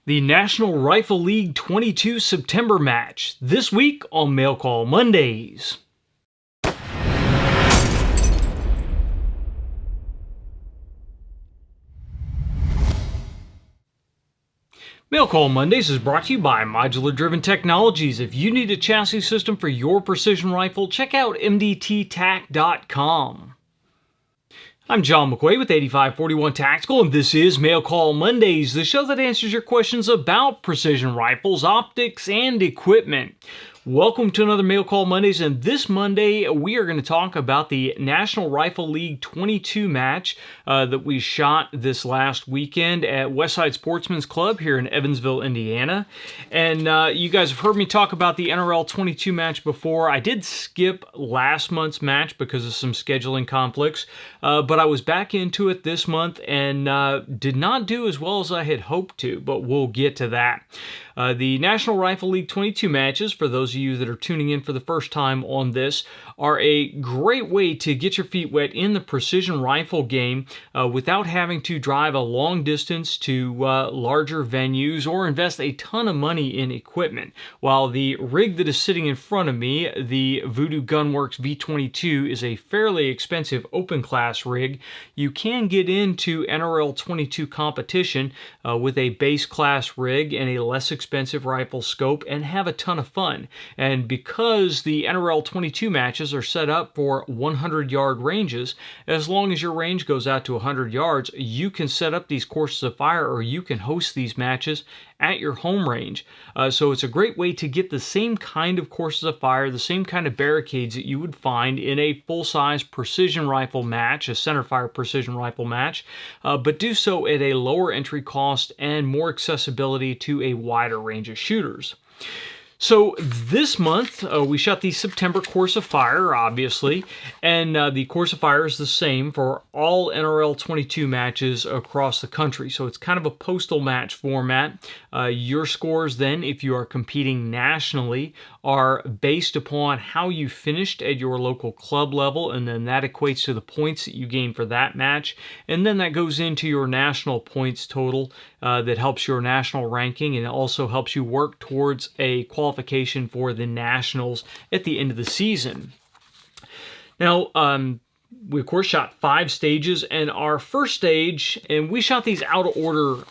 The National Rifle League 22 September match, this week on Mail Call Mondays. Mail Call Mondays is brought to you by Modular Driven Technologies. If you need a chassis system for your precision rifle, check out mdttac.com. I'm John McQuay with 8541 Tactical, and this is Mail Call Mondays, the show that answers your questions about precision rifles, optics, and equipment. Welcome to another Mail Call Mondays, and this Monday we are going to talk about the National Rifle League 22 match that we shot this last weekend at Westside Sportsman's Club here in Evansville, Indiana. And you guys have heard me talk about the NRL 22 match before. I did skip last month's match because of some scheduling conflicts, but I was back into it this month and did not do as well as I had hoped to, but we'll get to that. The National Rifle League 22 matches, for those of you that are tuning in for the first time on this, are a great way to get your feet wet in the precision rifle game without having to drive a long distance to larger venues or invest a ton of money in equipment. While the rig that is sitting in front of me, the Voodoo Gunworks V22, is a fairly expensive open class rig, you can get into NRL 22 competition with a base class rig and a less expensive rifle scope and have a ton of fun. And because the NRL 22 matches are set up for 100-yard ranges, as long as your range goes out to 100 yards, you can set up these courses of fire or you can host these matches at your home range. So it's a great way to get the same kind of courses of fire, the same kind of barricades that you would find in a full-size precision rifle match, a centerfire precision rifle match, but do so at a lower entry cost and more accessibility to a wider range of shooters. So this month, we shot the September course of fire, obviously, and the course of fire is the same for all NRL 22 matches across the country. So it's kind of a postal match format. Your scores then, if you are competing nationally, are based upon how you finished at your local club level, and then that equates to the points that you gain for that match. And then that goes into your national points total that helps your national ranking and also helps you work towards a qualification for the nationals at the end of the season. Now, we of course shot 5 stages, and our first stage, and we shot these out of order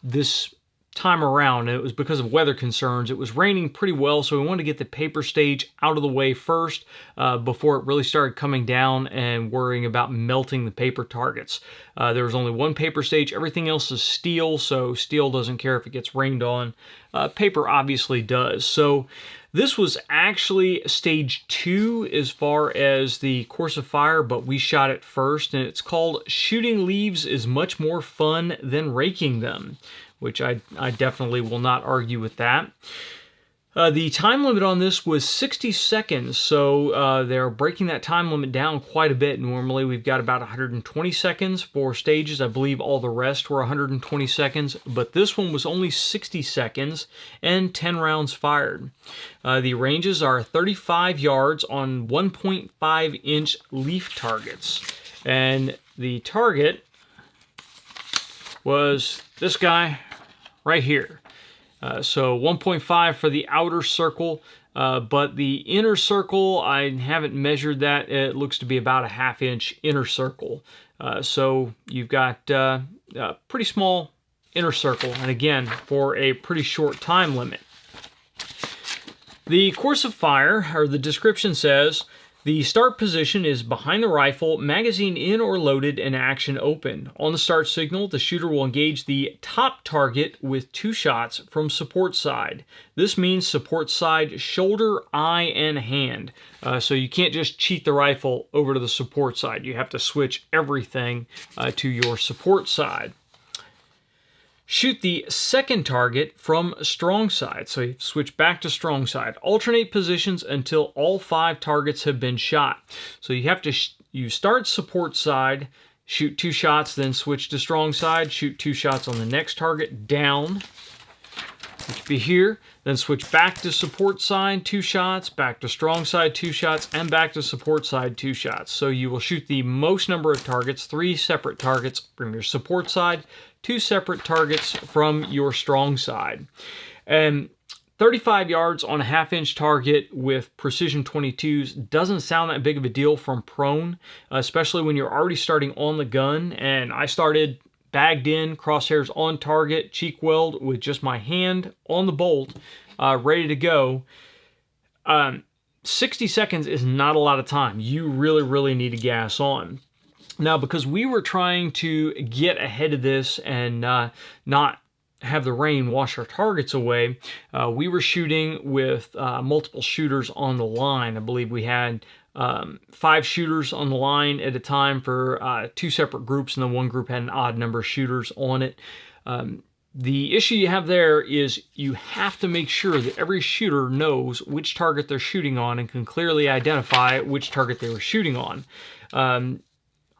this time around, and it was because of weather concerns. It was raining pretty well, so we wanted to get the paper stage out of the way first before it really started coming down and worrying about melting the paper targets. There was only one paper stage. Everything else is steel, so steel doesn't care if it gets rained on. Paper obviously does. So this was actually stage 2 as far as the course of fire, but we shot it first, and it's called Shooting Leaves is Much More Fun Than Raking Them, which I definitely will not argue with that. The time limit on this was 60 seconds, so they're breaking that time limit down quite a bit. Normally we've got about 120 seconds for stages. I believe all the rest were 120 seconds, but this one was only 60 seconds and 10 rounds fired. The ranges are 35 yards on 1.5-inch leaf targets, and the target was this guy right here. So 1.5 for the outer circle, but the inner circle, I haven't measured that. It looks to be about a 1/2-inch inner circle. So you've got a pretty small inner circle, and again, for a pretty short time limit. The course of fire, or the description says, the start position is behind the rifle, magazine in or loaded, and action open. On the start signal, the shooter will engage the top target with 2 shots from support side. This means support side, shoulder, eye, and hand. So you can't just cheat the rifle over to the support side. You have to switch everything to your support side. Shoot the second target from strong side. So you switch back to strong side. Alternate positions until all 5 targets have been shot. So you have to you start support side, shoot 2 shots, then switch to strong side, shoot 2 shots on the next target, down, which be here, then switch back to support side, 2 shots, back to strong side, 2 shots, and back to support side, 2 shots. So you will shoot the most number of targets, 3 separate targets from your support side 2 separate targets from your strong side. And 35 yards on a half-inch target with precision 22s doesn't sound that big of a deal from prone, especially when you're already starting on the gun. And I started bagged in, crosshairs on target, cheek weld with just my hand on the bolt, ready to go. 60 seconds is not a lot of time. You really need to gas on. Now, because we were trying to get ahead of this and not have the rain wash our targets away, we were shooting with multiple shooters on the line. I believe we had 5 shooters on the line at a time for 2 separate groups, and then one group had an odd number of shooters on it. The issue you have there is you have to make sure that every shooter knows which target they're shooting on and can clearly identify which target they were shooting on.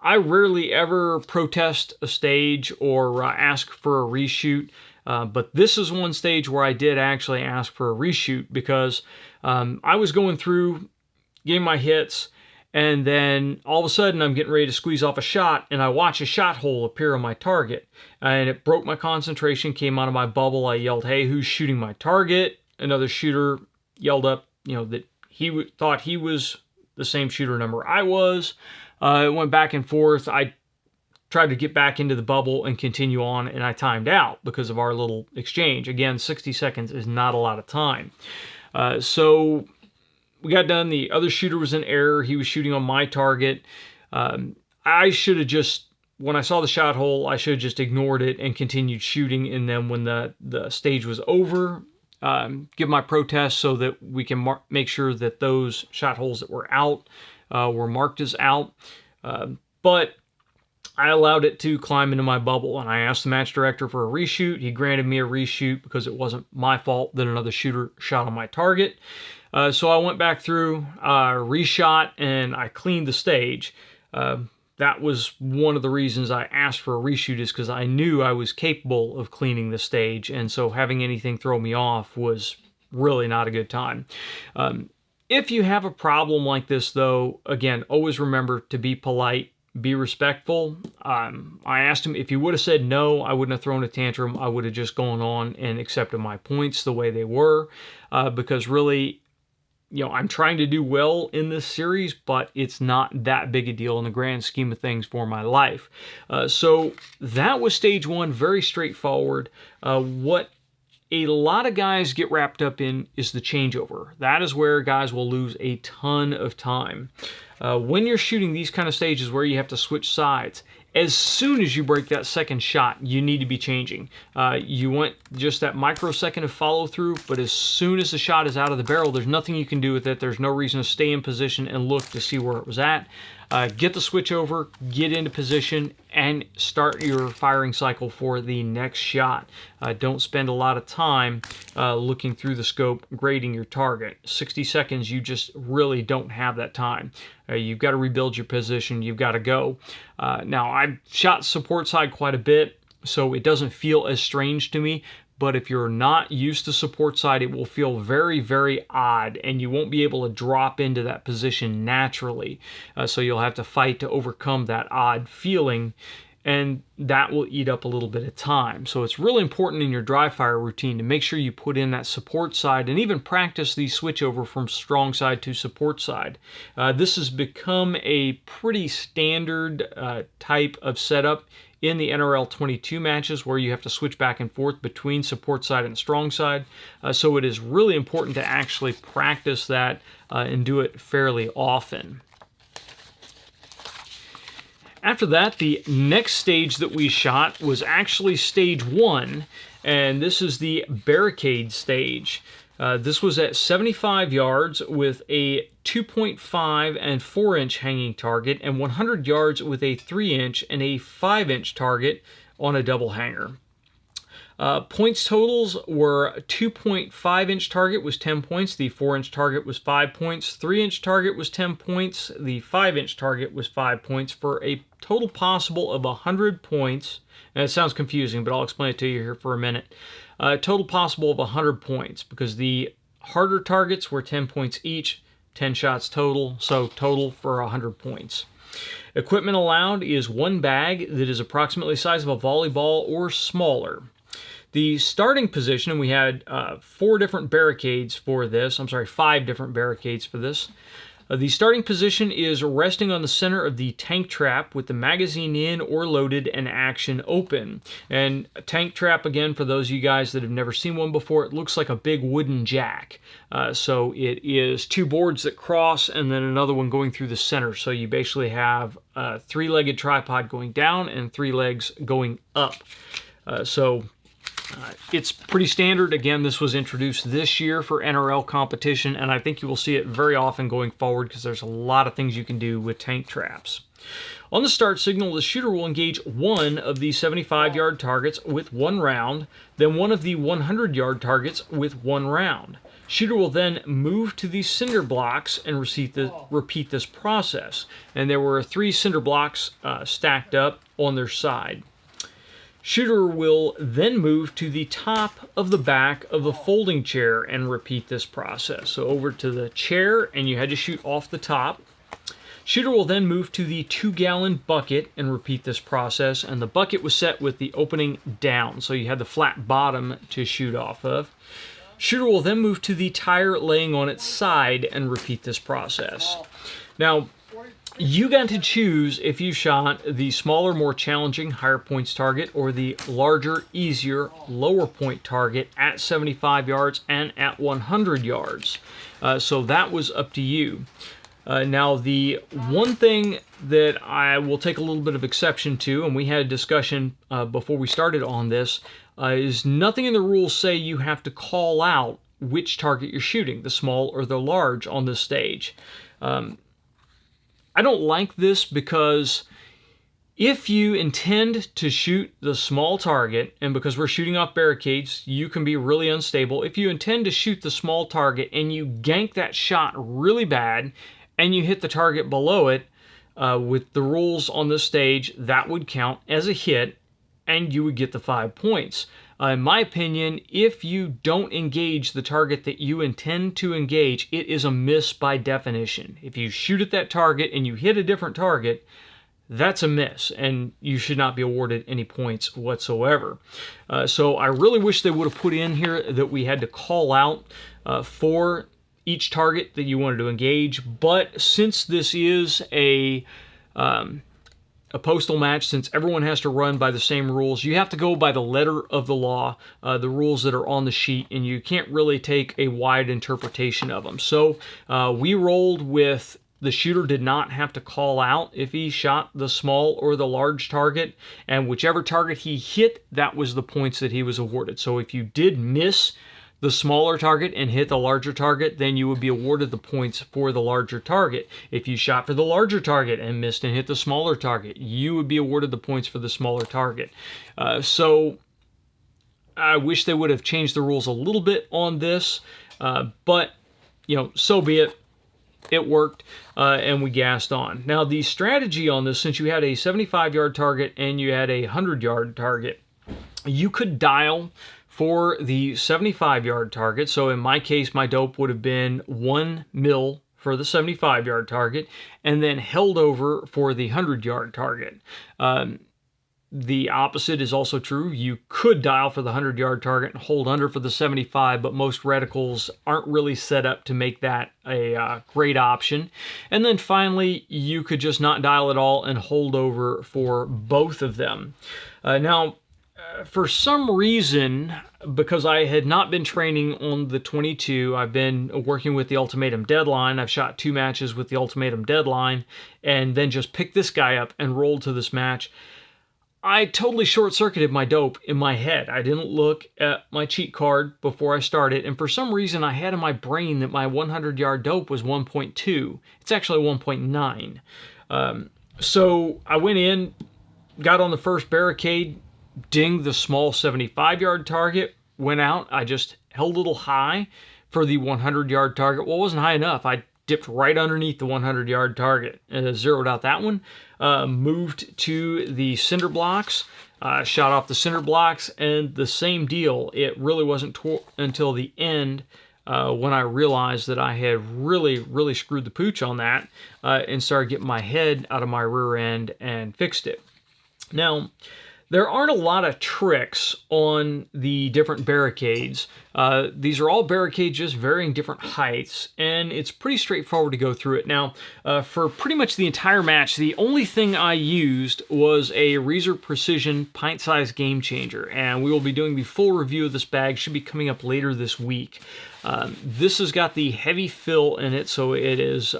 I rarely ever protest a stage or ask for a reshoot, but this is one stage where I did actually ask for a reshoot because I was going through, getting my hits, and then all of a sudden I'm getting ready to squeeze off a shot, and I watch a shot hole appear on my target, and it broke my concentration, came out of my bubble. I yelled, "Hey, who's shooting my target?" Another shooter yelled up, that he thought he was the same shooter number I was. It went back and forth. I tried to get back into the bubble and continue on, and I timed out because of our little exchange. Again, 60 seconds is not a lot of time. So we got done. The other shooter was in error. He was shooting on my target. I should have just, when I saw the shot hole, I should have just ignored it and continued shooting. And then when the stage was over, give my protest so that we can make sure that those shot holes that were out were marked as out. But I allowed it to climb into my bubble, and I asked the match director for a reshoot. He granted me a reshoot because it wasn't my fault that another shooter shot on my target. So I went back through, reshot, and I cleaned the stage. That was one of the reasons I asked for a reshoot, is because I knew I was capable of cleaning the stage, and so having anything throw me off was really not a good time. If you have a problem like this, though, again, always remember to be polite, be respectful. I asked him if he would have said no, I wouldn't have thrown a tantrum. I would have just gone on and accepted my points the way they were, because really, I'm trying to do well in this series, but it's not that big a deal in the grand scheme of things for my life. So that was stage 1, very straightforward. What a lot of guys get wrapped up in is the changeover. That is where guys will lose a ton of time. When you're shooting these kind of stages where you have to switch sides, as soon as you break that second shot, you need to be changing. You want just that microsecond of follow through, but as soon as the shot is out of the barrel, there's nothing you can do with it. There's no reason to stay in position and look to see where it was at. Get the switch over, get into position, and start your firing cycle for the next shot. Don't spend a lot of time looking through the scope, grading your target. 60 seconds, you just really don't have that time. You've got to rebuild your position. You've got to go. Now, I've shot support side quite a bit, so it doesn't feel as strange to me. But if you're not used to support side, it will feel very odd, and you won't be able to drop into that position naturally. So you'll have to fight to overcome that odd feeling, and that will eat up a little bit of time. So it's really important in your dry fire routine to make sure you put in that support side and even practice the switch over from strong side to support side. This has become a pretty standard type of setup in the NRL 22 matches, where you have to switch back and forth between support side and strong side. So it is really important to actually practice that and do it fairly often. After that, the next stage that we shot was actually stage 1, and this is the barricade stage. This was at 75 yards with a 2.5 and 4-inch hanging target, and 100 yards with a 3-inch and a 5-inch target on a double hanger. Points totals were 2.5-inch target was 10 points, the 4-inch target was 5 points, 3-inch target was 10 points, the 5-inch target was 5 points, for a total possible of 100 points. And it sounds confusing, but I'll explain it to you here for a minute. Total possible of 100 points, because the harder targets were 10 points each, 10 shots total, so total for 100 points. Equipment allowed is one bag that is approximately the size of a volleyball or smaller. The starting position, and we had 5 different barricades for this. The starting position is resting on the center of the tank trap with the magazine in or loaded and action open. And a tank trap, again, for those of you guys that have never seen one before, it looks like a big wooden jack. So it is 2 boards that cross and then another one going through the center. So you basically have a 3-legged tripod going down and 3 legs going up. It's pretty standard. Again, this was introduced this year for NRL competition, and I think you will see it very often going forward because there's a lot of things you can do with tank traps. On the start signal, the shooter will engage one of the 75-yard targets with 1 round, then one of the 100-yard targets with 1 round. Shooter will then move to the cinder blocks and repeat this process. And there were 3 cinder blocks stacked up on their side. Shooter will then move to the top of the back of the folding chair and repeat this process. So over to the chair, and you had to shoot off the top. Shooter will then move to the 2-gallon bucket and repeat this process. And the bucket was set with the opening down, so you had the flat bottom to shoot off of. Shooter will then move to the tire laying on its side and repeat this process. Now, you got to choose if you shot the smaller, more challenging, higher points target or the larger, easier, lower point target at 75 yards and at 100 yards. So that was up to you. Now, the one thing that I will take a little bit of exception to, and we had a discussion before we started on this, is nothing in the rules say you have to call out which target you're shooting, the small or the large on this stage. I don't like this because if you intend to shoot the small target, and because we're shooting off barricades, you can be really unstable. If you intend to shoot the small target and you gank that shot really bad and you hit the target below it, with the rules on this stage, that would count as a hit and you would get the 5 points. In my opinion, if you don't engage the target that you intend to engage, it is a miss by definition. If you shoot at that target and you hit a different target, that's a miss, and you should not be awarded any points whatsoever. So I really wish they would have put in here that we had to call out for each target that you wanted to engage, but since this is a postal match, since everyone has to run by the same rules, you have to go by the letter of the law, the rules that are on the sheet, and you can't really take a wide interpretation of them. So we rolled with the shooter did not have to call out if he shot the small or the large target, and whichever target he hit, that was the points that he was awarded. So if you did miss the smaller target and hit the larger target, then you would be awarded the points for the larger target. If you shot for the larger target and missed and hit the smaller target, you would be awarded the points for the smaller target. So I wish they would have changed the rules a little bit on this, but so be it. It worked, and we gassed on. Now, the strategy on this, since you had a 75-yard target and you had a 100-yard target, you could dial for the 75-yard target. So in my case, my dope would have been 1 mil for the 75-yard target and then held over for the 100-yard target. The opposite is also true. You could dial for the 100-yard target and hold under for the 75, but most reticles aren't really set up to make that a great option. And then finally, you could just not dial at all and hold over for both of them. Now, for some reason, because I had not been training on the 22, I've been working with the Ultimatum Deadline. I've shot 2 matches with the Ultimatum Deadline and then just picked this guy up and rolled to this match. I totally short-circuited my dope in my head. I didn't look at my cheat card before I started, and for some reason I had in my brain that my 100-yard dope was 1.2. It's actually 1.9. So I went in, got on the first barricade, dinged the small 75-yard target, went out. I just held a little high for the 100-yard target. Well, it wasn't high enough. I dipped right underneath the 100-yard target and zeroed out that one. Moved to the cinder blocks, shot off the cinder blocks, and the same deal. It really wasn't until the end when I realized that I had really screwed the pooch on that and started getting my head out of my rear end and fixed it. Now, there aren't a lot of tricks on the different barricades. These are all barricades, just varying different heights, and it's pretty straightforward to go through it. Now, for pretty much the entire match, the only thing I used was a Reeser Precision Pint-sized Game Changer, and we will be doing the full review of this bag. Should be coming up later this week. This has got the heavy fill in it, so it is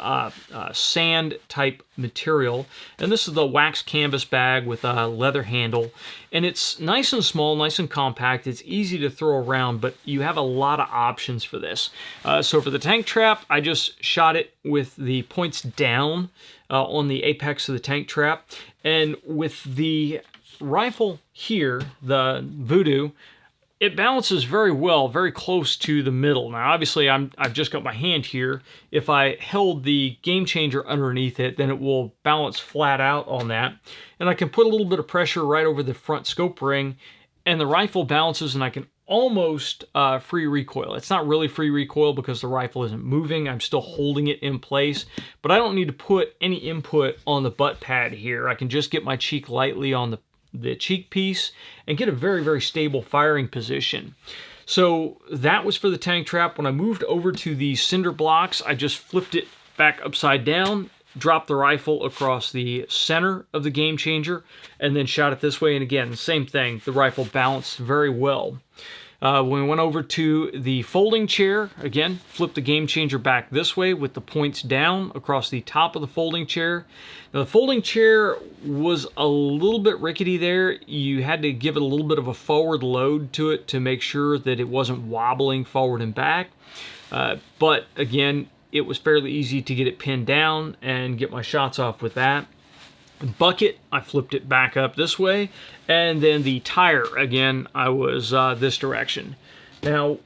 sand type material, and this is the wax canvas bag with a leather handle, and it's nice and small, nice and compact. It's easy to throw around, but you have a lot of options for this. So for the tank trap, I just shot it with the points down on the apex of the tank trap, and with the rifle here, the Voodoo, it balances very well, very close to the middle. Now, obviously, I've just got my hand here. If I held the Game Changer underneath it, then it will balance flat out on that. And I can put a little bit of pressure right over the front scope ring, and the rifle balances, and I can almost free recoil. It's not really free recoil because the rifle isn't moving. I'm still holding it in place, but I don't need to put any input on the butt pad here. I can just get my cheek lightly on the cheek piece and get a very stable firing position. So that was for the tank trap. When I moved over to the cinder blocks, I just flipped it back upside down, dropped the rifle across the center of the Game Changer, and then shot it this way. And again, same thing, the rifle balanced very well. When we went over to the folding chair, again, flipped the Game Changer back this way with the points down across the top of the folding chair. Now, the folding chair was a little bit rickety there. You had to give it a little bit of a forward load to it to make sure that it wasn't wobbling forward and back. But again, it was fairly easy to get it pinned down and get my shots off with that. Bucket, I flipped it back up this way, and then the tire, again, I was this direction. Now,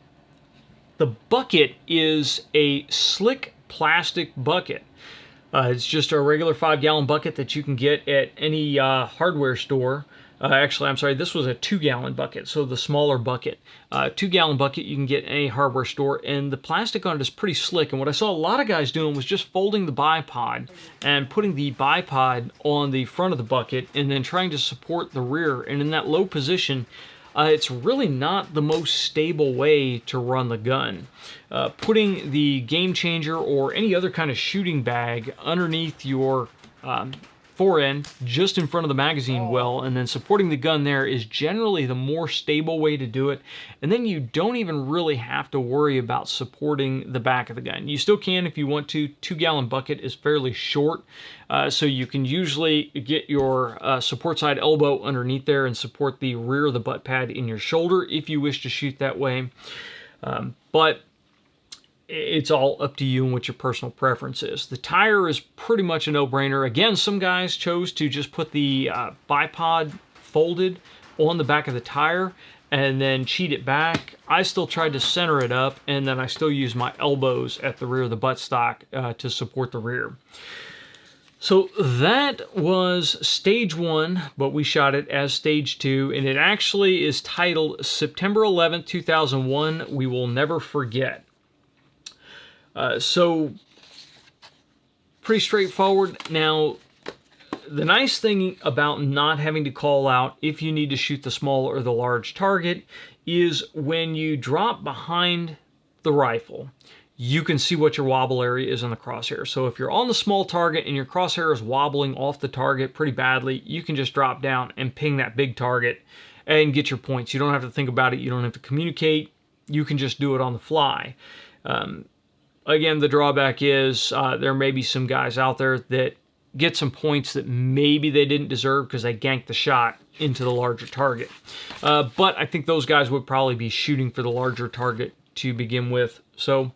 the bucket is a slick plastic bucket. It's just a regular 5-gallon bucket that you can get at any hardware store. Actually, I'm sorry, this was a 2-gallon bucket, so the smaller bucket. 2-gallon bucket you can get at any hardware store, and the plastic on it is pretty slick. And what I saw a lot of guys doing was just folding the bipod and putting the bipod on the front of the bucket and then trying to support the rear. And in that low position, it's really not the most stable way to run the gun. Putting the Game Changer or any other kind of shooting bag underneath your forend just in front of the magazine well, and then supporting the gun there is generally the more stable way to do it. And then you don't even really have to worry about supporting the back of the gun. You still can if you want to. 2-gallon bucket is fairly short, so you can usually get your support side elbow underneath there and support the rear of the butt pad in your shoulder if you wish to shoot that way. But it's all up to you and what your personal preference is. The tire is pretty much a no-brainer. Again, some guys chose to just put the bipod folded on the back of the tire and then cheat it back. I still tried to center it up, and then I still use my elbows at the rear of the buttstock to support the rear. So that was stage 1, but we shot it as stage 2, and it actually is titled September 11th, 2001, We Will Never Forget. So, pretty straightforward. Now, the nice thing about not having to call out if you need to shoot the small or the large target is when you drop behind the rifle, you can see what your wobble area is on the crosshair. So if you're on the small target and your crosshair is wobbling off the target pretty badly, you can just drop down and ping that big target and get your points. You don't have to think about it. You don't have to communicate. You can just do it on the fly. Again, the drawback is there may be some guys out there that get some points that maybe they didn't deserve because they ganked the shot into the larger target. But I think those guys would probably be shooting for the larger target to begin with. So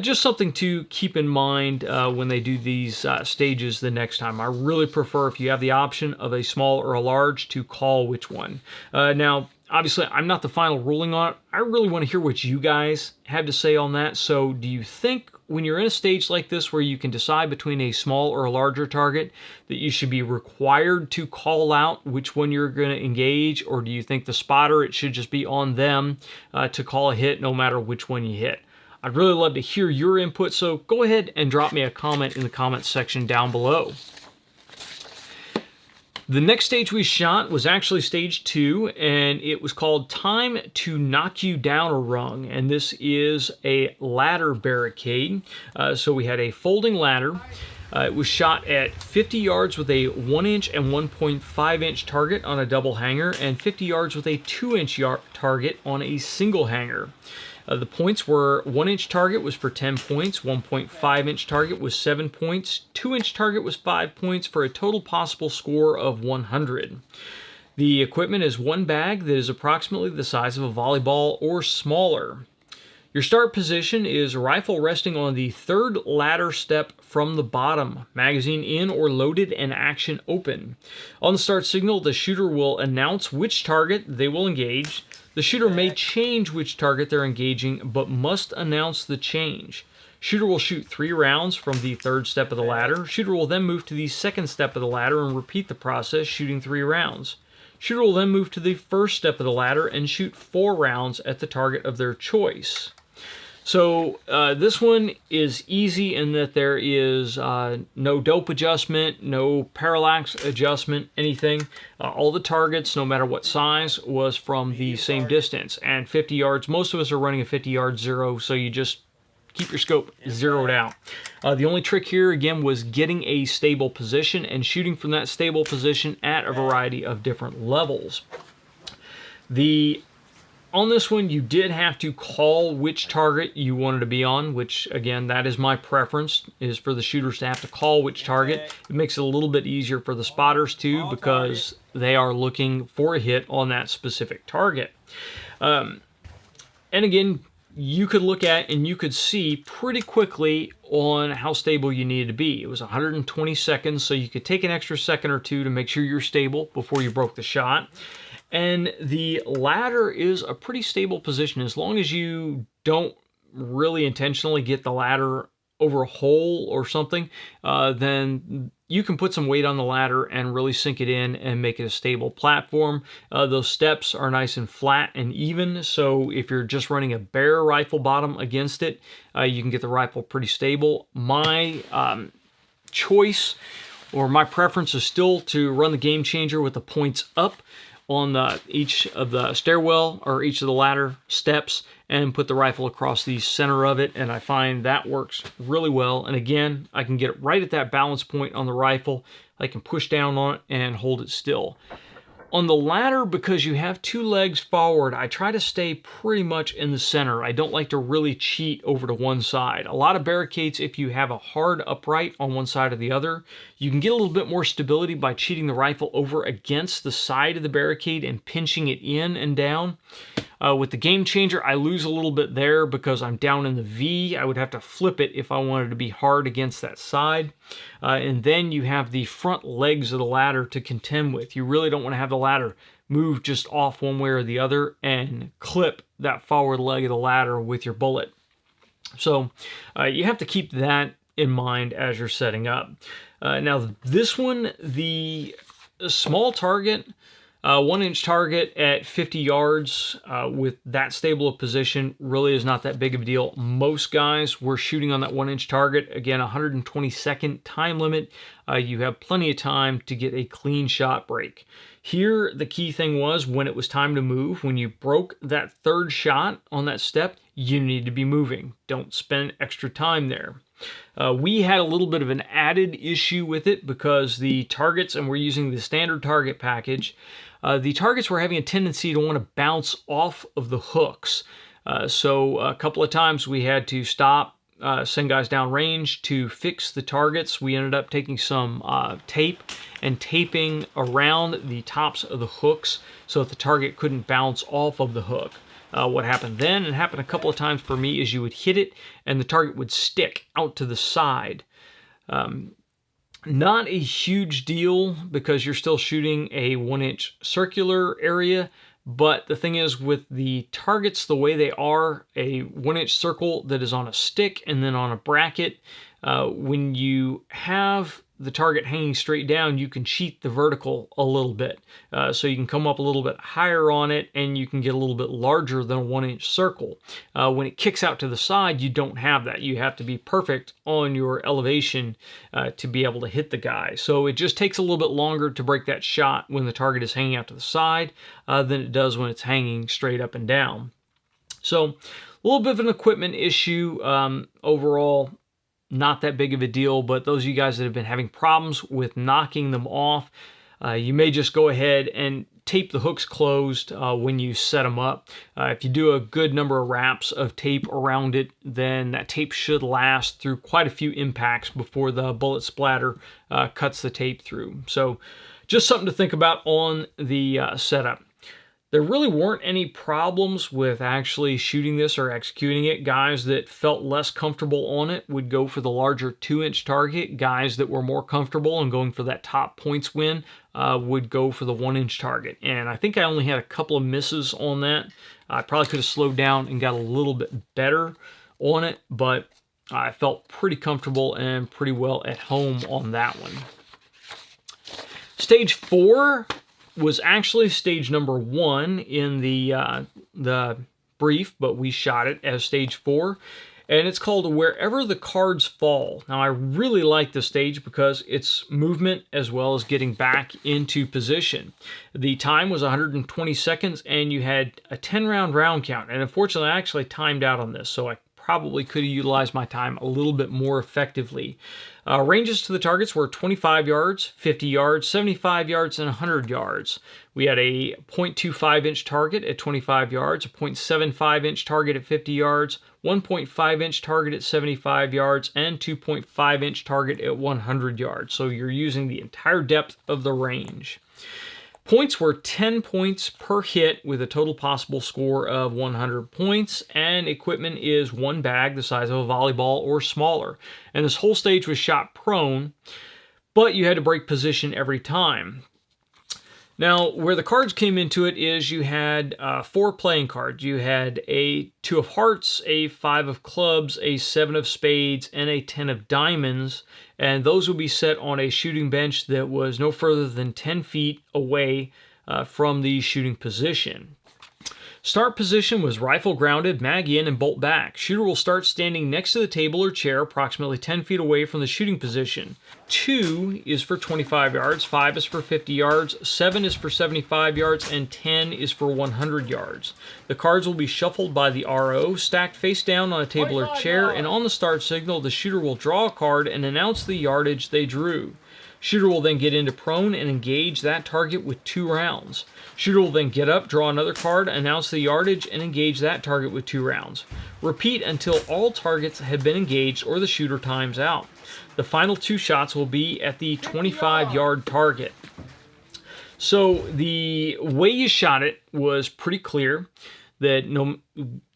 just something to keep in mind when they do these stages the next time. I really prefer, if you have the option of a small or a large, to call which one. Now, obviously, I'm not the final ruling on it. I really want to hear what you guys have to say on that. So do you think when you're in a stage like this where you can decide between a small or a larger target that you should be required to call out which one you're going to engage? Or do you think the spotter, it should just be on them to call a hit no matter which one you hit? I'd really love to hear your input, so go ahead and drop me a comment in the comments section down below. The next stage we shot was actually stage 2, and it was called Time to Knock You Down a Rung, and this is a ladder barricade. So we had a folding ladder. It was shot at 50 yards with a 1-inch and 1.5-inch target on a double hanger, and 50 yards with a 2-inch target on a single hanger. The points were 1-inch target was for 10 points, 1.5-inch target was 7 points, 2-inch target was 5 points for a total possible score of 100. The equipment is one bag that is approximately the size of a volleyball or smaller. Your start position is rifle resting on the third ladder step from the bottom, magazine in or loaded and action open. On the start signal, the shooter will announce which target they will engage. The shooter may change which target they're engaging, but must announce the change. Shooter will shoot 3 rounds from the third step of the ladder. Shooter will then move to the second step of the ladder and repeat the process, shooting 3 rounds. Shooter will then move to the first step of the ladder and shoot 4 rounds at the target of their choice. So this one is easy in that there is no dope adjustment, no parallax adjustment, anything. All the targets, no matter what size, was from the same distance. And 50 yards, most of us are running a 50-yard zero, so you just keep your scope zeroed out. The only trick here, again, was getting a stable position and shooting from that stable position at a variety of different levels. On this one, you did have to call which target you wanted to be on, which, again, that is my preference, is for the shooters to have to call which target. It makes it a little bit easier for the spotters, too, because they are looking for a hit on that specific target. And again, you could look at and you could see pretty quickly on how stable you needed to be. It was 120 seconds, so you could take an extra second or two to make sure you're stable before you broke the shot. And the ladder is a pretty stable position. As long as you don't really intentionally get the ladder over a hole or something, then you can put some weight on the ladder and really sink it in and make it a stable platform. Those steps are nice and flat and even, so if you're just running a bare rifle bottom against it, you can get the rifle pretty stable. My choice, or my preference, is still to run the Game Changer with the points up on each of the stairwell or each of the ladder steps and put the rifle across the center of it, and I find that works really well. And again, I can get it right at that balance point on the rifle. I can push down on it and hold it still. On the ladder, because you have 2 legs forward, I try to stay pretty much in the center. I don't like to really cheat over to one side. A lot of barricades, if you have a hard upright on one side or the other, you can get a little bit more stability by cheating the rifle over against the side of the barricade and pinching it in and down. With the Game Changer, I lose a little bit there because I'm down in the V. I would have to flip it if I wanted to be hard against that side. And then you have the front legs of the ladder to contend with. You really don't want to have the ladder move just off one way or the other and clip that forward leg of the ladder with your bullet. So you have to keep that in mind as you're setting up. Now this one, the small target, 1-inch target at 50 yards with that stable of position really is not that big of a deal. Most guys were shooting on that 1-inch target. Again, 120-second time limit. You have plenty of time to get a clean shot break. Here, the key thing was when it was time to move, when you broke that third shot on that step, you need to be moving. Don't spend extra time there. We had a little bit of an added issue with it because the targets, and we're using the standard target package, the targets were having a tendency to want to bounce off of the hooks. So a couple of times we had to stop, send guys down range to fix the targets. We ended up taking some tape and taping around the tops of the hooks so that the target couldn't bounce off of the hook. What happened then, and happened a couple of times for me, is you would hit it and the target would stick out to the side. Not a huge deal because you're still shooting a 1-inch circular area, but the thing is, with the targets the way they are, a 1-inch circle that is on a stick and then on a bracket, When you have the target hanging straight down, you can cheat the vertical a little bit. So you can come up a little bit higher on it, and you can get a little bit larger than a 1-inch circle. When it kicks out to the side, you don't have that. You have to be perfect on your elevation to be able to hit the guy. So it just takes a little bit longer to break that shot when the target is hanging out to the side than it does when it's hanging straight up and down. So a little bit of an equipment issue. Overall, not that big of a deal, but those of you guys that have been having problems with knocking them off, you may just go ahead and tape the hooks closed when you set them up. If you do a good number of wraps of tape around it, then that tape should last through quite a few impacts before the bullet splatter cuts the tape through. So just something to think about on the setup. There really weren't any problems with actually shooting this or executing it. Guys that felt less comfortable on it would go for the larger 2-inch target. Guys that were more comfortable and going for that top points win would go for the 1-inch target. And I think I only had a couple of misses on that. I probably could have slowed down and got a little bit better on it, but I felt pretty comfortable and pretty well at home on that one. Stage 4 was actually stage number 1 in the brief, but we shot it as stage 4, and it's called Wherever the Cards Fall. Now, I really like this stage because it's movement as well as getting back into position. The time was 120 seconds, and you had a 10-round round count, and unfortunately, I actually timed out on this, so I probably could have utilized my time a little bit more effectively. Ranges to the targets were 25 yards, 50 yards, 75 yards, and 100 yards. We had a 0.25-inch target at 25 yards, a 0.75-inch target at 50 yards, 1.5-inch target at 75 yards, and 2.5-inch target at 100 yards. So you're using the entire depth of the range. Points were 10 points per hit with a total possible score of 100 points, and equipment is 1 bag the size of a volleyball or smaller. And this whole stage was shot prone, but you had to break position every time. Now, where the cards came into it is you had 4 playing cards. You had a 2 of hearts, a 5 of clubs, a 7 of spades, and a 10 of diamonds. And those would be set on a shooting bench that was no further than 10 feet away from the shooting position. Start position was rifle grounded, mag in, and bolt back. Shooter will start standing next to the table or chair approximately 10 feet away from the shooting position. 2 is for 25 yards, 5 is for 50 yards, 7 is for 75 yards, and 10 is for 100 yards. The cards will be shuffled by the RO, stacked face down on a table or chair, and on the start signal, the shooter will draw a card and announce the yardage they drew. Shooter will then get into prone and engage that target with 2 rounds. Shooter will then get up, draw another card, announce the yardage, and engage that target with 2 rounds. Repeat until all targets have been engaged or the shooter times out. The final 2 shots will be at the 25-yard target. So the way you shot it was pretty clear that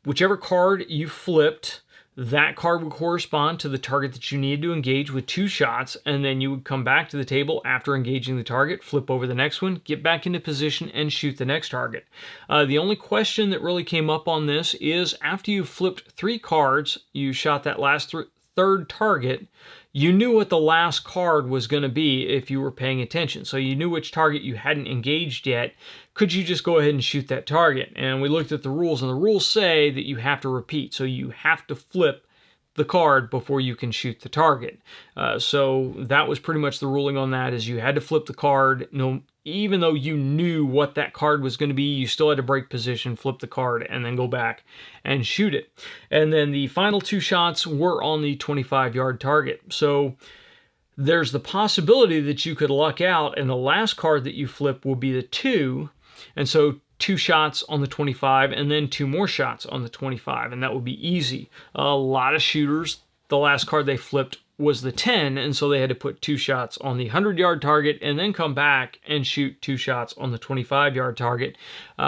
whichever card you flipped, that card would correspond to the target that you needed to engage with 2 shots, and then you would come back to the table after engaging the target, flip over the next one, get back into position, and shoot the next target. The only question that really came up on this is after you flipped 3 cards, you shot that last third target, you knew what the last card was going to be if you were paying attention. So you knew which target you hadn't engaged yet. Could you just go ahead and shoot that target? And we looked at the rules, and the rules say that you have to repeat. So you have to flip the card before you can shoot the target. So that was pretty much the ruling on that, is you had to flip the card. Even though you knew what that card was going to be, you still had to break position, flip the card, and then go back and shoot it. And then the final 2 shots were on the 25-yard target. So there's the possibility that you could luck out, and the last card that you flip will be the 2. And so 2 shots on the 25, and then 2 more shots on the 25, and that would be easy. A lot of shooters, the last card they flipped was the 10, and so they had to put 2 shots on the 100-yard target and then come back and shoot 2 shots on the 25-yard target,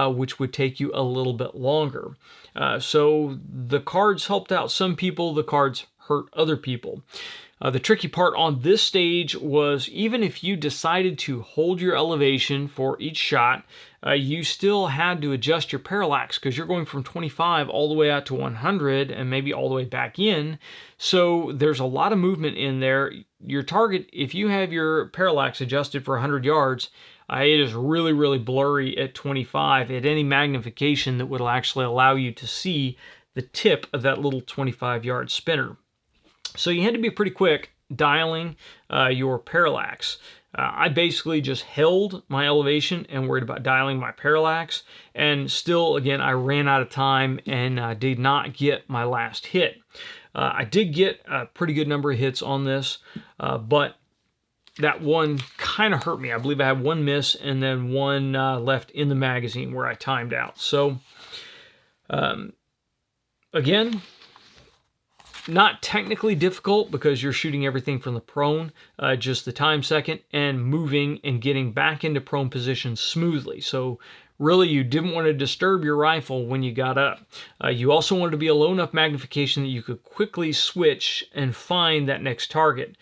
which would take you a little bit longer. So the cards helped out some people, the cards hurt other people. The tricky part on this stage was even if you decided to hold your elevation for each shot, you still had to adjust your parallax because you're going from 25 all the way out to 100 and maybe all the way back in. So there's a lot of movement in there. Your target, if you have your parallax adjusted for 100 yards, it is really, really blurry at 25 at any magnification that would actually allow you to see the tip of that little 25-yard spinner. So you had to be pretty quick dialing your parallax. I basically just held my elevation and worried about dialing my parallax. And still, again, I ran out of time and did not get my last hit. I did get a pretty good number of hits on this, but that one kind of hurt me. I believe I had one miss and then one left in the magazine where I timed out. So, again, not technically difficult because you're shooting everything from the prone, just the time second and moving and getting back into prone position smoothly. So really you didn't want to disturb your rifle when you got up. You also wanted to be a low enough magnification that you could quickly switch and find that next target.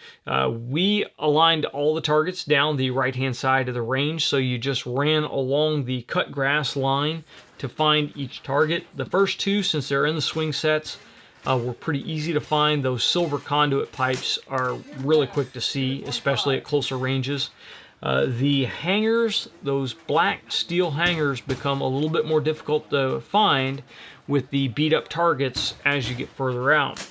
We aligned all the targets down the right-hand side of the range, so you just ran along the cut grass line to find each target. The first two, since they're in the swing sets, were pretty easy to find. Those silver conduit pipes are really quick to see, especially at closer ranges. The hangers, those black steel hangers, become a little bit more difficult to find with the beat up targets as you get further out.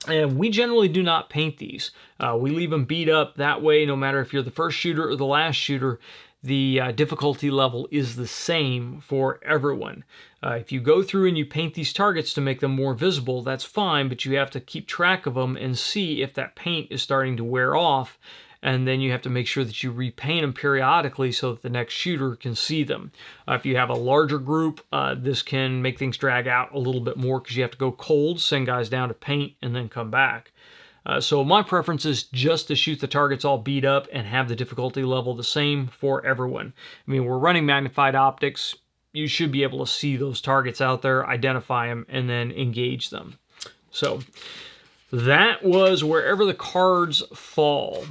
And we generally do not paint these. We leave them beat up. That way, no matter if you're the first shooter or the last shooter, the difficulty level is the same for everyone. If you go through and you paint these targets to make them more visible, that's fine, but you have to keep track of them and see if that paint is starting to wear off, and then you have to make sure that you repaint them periodically so that the next shooter can see them. If you have a larger group, this can make things drag out a little bit more because you have to go cold, send guys down to paint, and then come back. So my preference is just to shoot the targets all beat up and have the difficulty level the same for everyone. I mean, we're running magnified optics. You should be able to see those targets out there, identify them, and then engage them. So that was wherever the cards fall.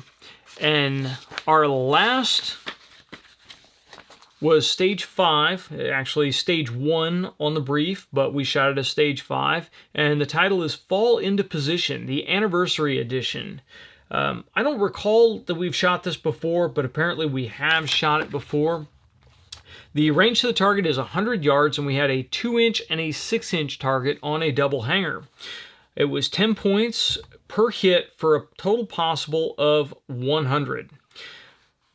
And our last was stage 5, actually stage 1 on the brief, but we shot it as stage 5, and the title is Fall Into Position, the Anniversary Edition. I don't recall that we've shot this before, but apparently we have shot it before. The range to the target is 100 yards, and we had a 2-inch and a 6-inch target on a double hanger. It was 10 points per hit for a total possible of 100.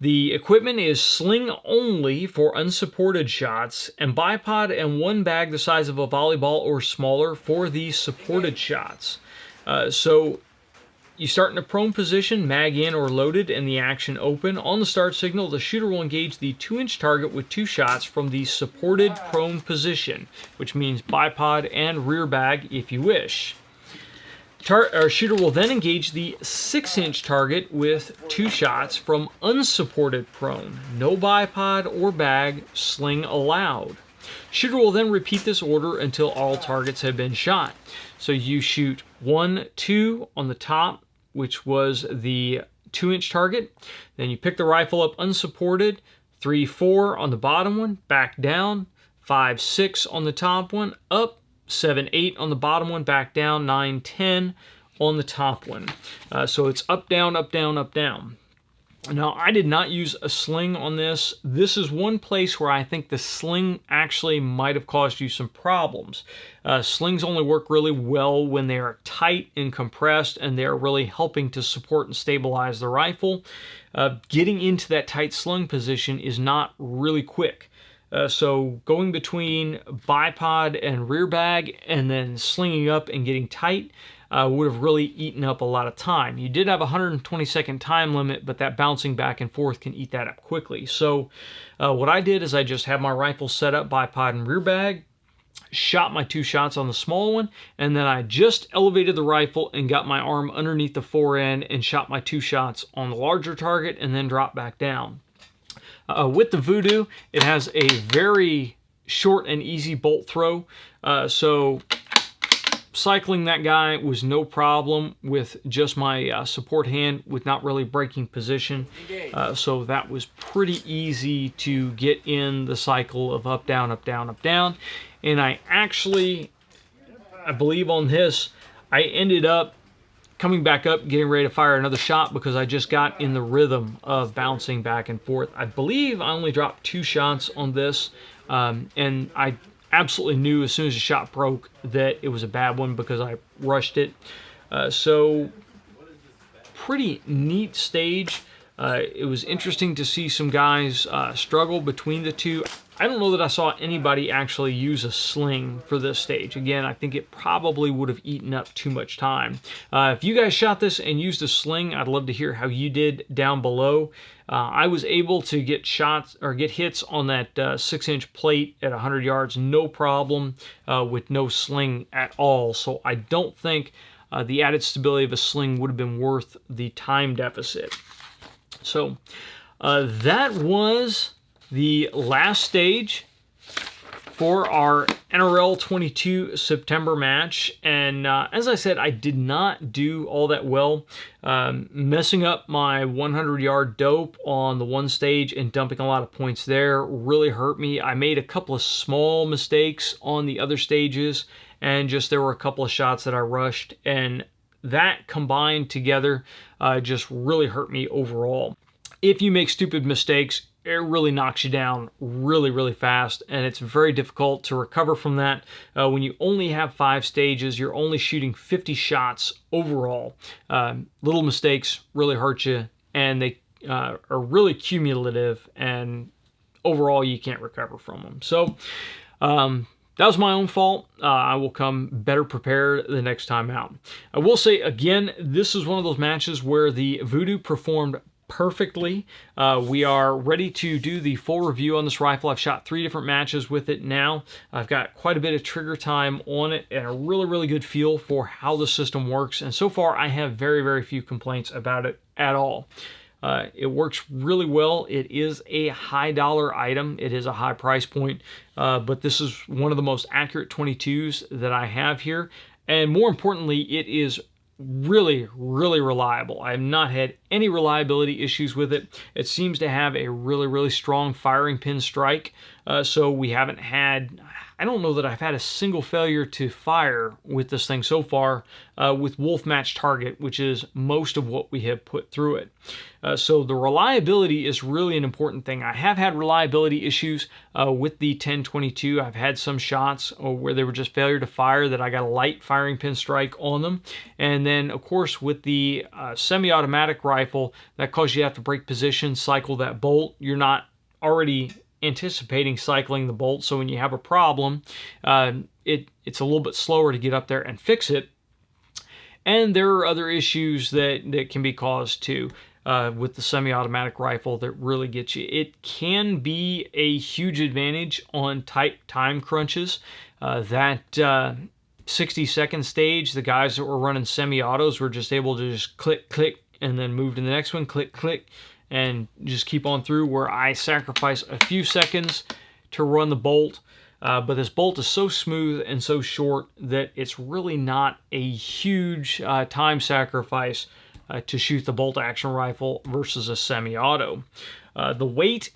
The equipment is sling only for unsupported shots, and bipod and one bag the size of a volleyball or smaller for the supported shots. So you start in a prone position, mag in or loaded, and the action open. On the start signal, the shooter will engage the 2-inch target with 2 shots from the supported prone position, which means bipod and rear bag if you wish. Our shooter will then engage the 6-inch target with 2 shots from unsupported prone. No bipod or bag, sling allowed. Shooter will then repeat this order until all targets have been shot. So you shoot 1, 2 on the top, which was the 2-inch target. Then you pick the rifle up unsupported, 3, 4 on the bottom one, back down, 5, 6 on the top one, up, 7, 8 on the bottom one, back down, 9, 10 on the top one. So it's up, down, up, down, up, down. Now, I did not use a sling on this. This is one place where I think the sling actually might have caused you some problems. Slings only work really well when they are tight and compressed, and they are really helping to support and stabilize the rifle. Getting into that tight sling position is not really quick. So going between bipod and rear bag and then slinging up and getting tight would have really eaten up a lot of time. You did have a 120-second time limit, but that bouncing back and forth can eat that up quickly. So what I did is I just had my rifle set up bipod and rear bag, shot my 2 shots on the small one, and then I just elevated the rifle and got my arm underneath the fore end and shot my 2 shots on the larger target and then dropped back down. With the Voodoo, it has a very short and easy bolt throw. So cycling that guy was no problem with just my support hand with not really breaking position. So that was pretty easy to get in the cycle of up, down, up, down, up, down. And I believe on this, I ended up coming back up, getting ready to fire another shot because I just got in the rhythm of bouncing back and forth. I believe I only dropped 2 shots on this, and I absolutely knew as soon as the shot broke that it was a bad one because I rushed it. So pretty neat stage. It was interesting to see some guys struggle between the two. I don't know that I saw anybody actually use a sling for this stage. Again, I think it probably would have eaten up too much time. If you guys shot this and used a sling, I'd love to hear how you did down below. I was able to get shots or get hits on that 6-inch plate at 100 yards, no problem, with no sling at all. So I don't think the added stability of a sling would have been worth the time deficit. So that was the last stage for our NRL 22 September match. And as I said, I did not do all that well. Messing up my 100-yard dope on the one stage and dumping a lot of points there really hurt me. I made a couple of small mistakes on the other stages, and just there were a couple of shots that I rushed, and that combined together just really hurt me overall. If you make stupid mistakes, it really knocks you down really, really fast, and it's very difficult to recover from that. When you only have 5 stages, you're only shooting 50 shots overall. Little mistakes really hurt you, and they are really cumulative, and overall you can't recover from them. So that was my own fault. I will come better prepared the next time out. I will say again, this is one of those matches where the Voodoo performed perfectly. We are ready to do the full review on this rifle. I've shot 3 different matches with it now. I've got quite a bit of trigger time on it and a really, really good feel for how the system works. And so far, I have very, very few complaints about it at all. It works really well. It is a high dollar item. It is a high price point, but this is one of the most accurate 22s that I have here. And more importantly, it is really, really reliable. I have not had any reliability issues with it. It seems to have a really, really strong firing pin strike. So we haven't had, I don't know that I've had a single failure to fire with this thing so far with wolf match target, which is most of what we have put through it. So the reliability is really an important thing. I have had reliability issues with the 1022. I've had some shots where they were just failure to fire that I got a light firing pin strike on them. And then of course with the semi-automatic rifle, that causes you to have to break position, cycle that bolt. You're not already anticipating cycling the bolt, so when you have a problem, it's a little bit slower to get up there and fix it. And there are other issues that can be caused too with the semi-automatic rifle that really get you. It can be a huge advantage on tight time crunches. That 60-second stage, the guys that were running semi-autos were just able to just click, click, and then move to the next one, click, click, and just keep on through, where I sacrifice a few seconds to run the bolt. But this bolt is so smooth and so short that it's really not a huge time sacrifice to shoot the bolt action rifle versus a semi-auto. The weight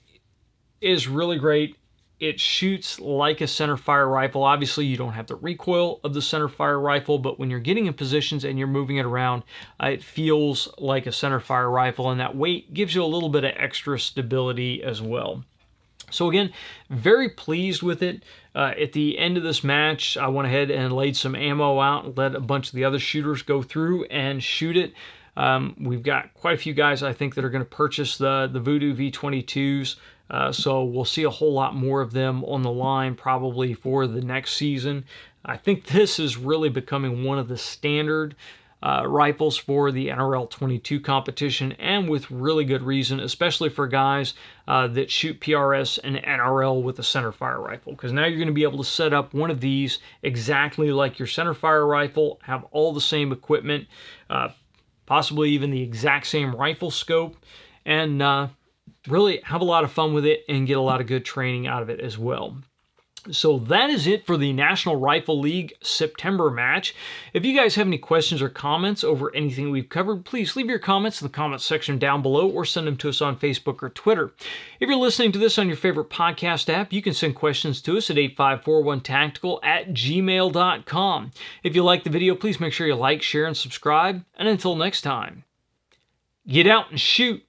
is really great. It shoots like a center fire rifle. Obviously, you don't have the recoil of the center fire rifle, but when you're getting in positions and you're moving it around, it feels like a center fire rifle, and that weight gives you a little bit of extra stability as well. So again, very pleased with it. At the end of this match, I went ahead and laid some ammo out and let a bunch of the other shooters go through and shoot it. We've got quite a few guys, I think, that are going to purchase the Voodoo V22s. So we'll see a whole lot more of them on the line probably for the next season. I think this is really becoming one of the standard rifles for the NRL 22 competition, and with really good reason, especially for guys that shoot PRS and NRL with a centerfire rifle, because now you're going to be able to set up one of these exactly like your centerfire rifle, have all the same equipment, possibly even the exact same rifle scope, and really have a lot of fun with it and get a lot of good training out of it as well. So that is it for the National Rifle League September match. If you guys have any questions or comments over anything we've covered, please leave your comments in the comments section down below or send them to us on Facebook or Twitter. If you're listening to this on your favorite podcast app, you can send questions to us at 8541tactical@gmail.com. If you like the video, please make sure you like, share, and subscribe. And until next time, get out and shoot.